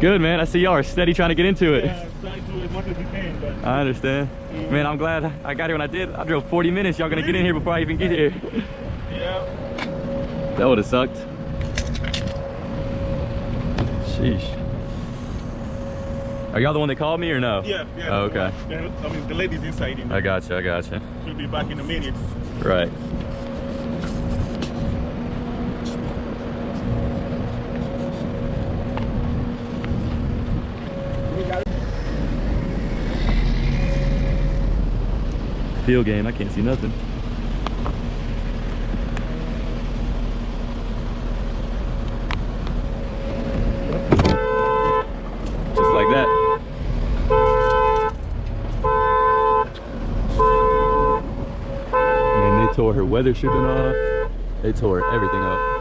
Good, man. I see y'all are steady trying to get into it. Yeah, try to do as much as you can. But I understand. Man, I'm glad I got here when I did. I drove 40 minutes. Y'all gonna get in here before I even get here. yeah. That would have sucked. Sheesh. Are y'all the one that called me or no? Yeah. Oh, okay. Yeah, I mean, the lady's inside. I gotcha. I gotcha. She'll be back in a minute. Right. Field game. I can't see nothing. Just like that. Man, they tore her weather stripping off. They tore everything up.